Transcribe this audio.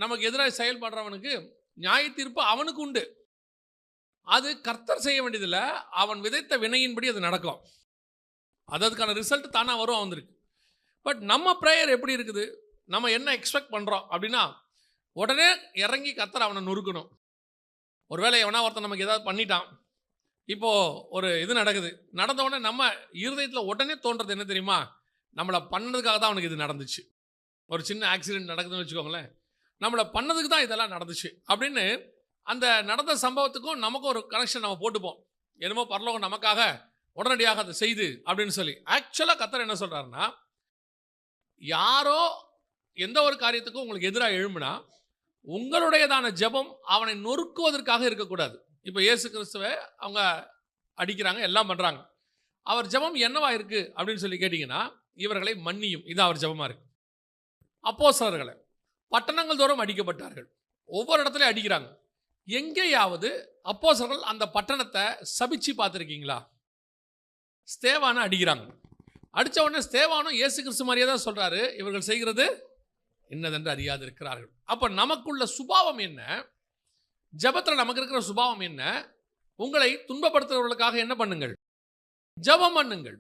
நமக்கு எதிராக செயல்படுறவனுக்கு நியாய தீர்ப்பு அவனுக்கு உண்டு. அது கர்த்தர் செய்ய வேண்டியதில்லை, அவன் விதைத்த வினையின்படி அது நடக்கும். அதுக்கான ரிசல்ட் தானா வரும் வந்திருக்கு. பட் நம்ம ப்ரேயர் எப்படி இருக்குது, நம்ம என்ன எக்ஸ்பெக்ட் பண்ணுறோம் அப்படின்னா, உடனே இறங்கி கர்த்தர் அவனை நொறுக்கணும். ஒருவேளை எவனா ஒருத்தன் நமக்கு ஏதாவது பண்ணிட்டான், இப்போது ஒரு இது நடக்குது, நடந்த உடனே நம்ம இருதயத்தில் உடனே தோன்றது என்ன தெரியுமா, நம்மளை பண்ணதுக்காக தான் அவனுக்கு இது நடந்துச்சு. ஒரு சின்ன ஆக்சிடென்ட் நடக்குதுன்னு வச்சுக்கோங்களேன், நம்மளை பண்ணதுக்கு தான் இதெல்லாம் நடந்துச்சு அப்படின்னு அந்த நடந்த சம்பவத்துக்கும் நமக்கும் ஒரு கனெக்ஷன் நம்ம போட்டுப்போம். என்னமோ பரலோகம் நமக்காக உடனடியாக அதை செய்து அப்படின்னு சொல்லி. ஆக்சுவலாக கர்த்தர் என்ன சொல்கிறாருன்னா, யாரோ எந்த ஒரு காரியத்துக்கும் உங்களுக்கு எதிராக எழும்புனா உங்களுடையதான ஜெபம் அவனை நொறுக்குவதற்காக இருக்கக்கூடாது. இப்போ இயேசு கிறிஸ்துவை அவங்க அடிக்கிறாங்க, எல்லாம் பண்ணுறாங்க. அவர் ஜெபம் என்னவா இருக்குது அப்படின்னு சொல்லி கேட்டிங்கன்னா, இவர்களை மன்னியும், இது அவர் ஜெபமாக இருக்குது. அப்போஸ்தலர்களை பட்டணங்கள் தோறும் அடிக்கப்பட்டார்கள், ஒவ்வொரு இடத்துலையும் அடிக்கிறாங்க. எங்கேயாவது அப்போஸ்தலர்கள் அந்த பட்டணத்தை சபிச்சு பார்த்துருக்கீங்களா? ஸ்தேவானை அடிக்கிறாங்க, அடித்த உடனே ஸ்தேவானும் இயேசு கிறிஸ்து மாதிரியே தான் சொல்கிறாரு, இவர்கள் செய்கிறது இன்னதென்று அறியாது இருக்கிறார்கள். அப்போ நமக்குள்ள சுபாவம் என்ன, ஜெபத்தில் நமக்கு இருக்கிற சுபாவம் என்ன? உங்களை துன்பப்படுத்துகிறவர்களுக்காக என்ன பண்ணுங்கள், ஜெபம் பண்ணுங்கள்.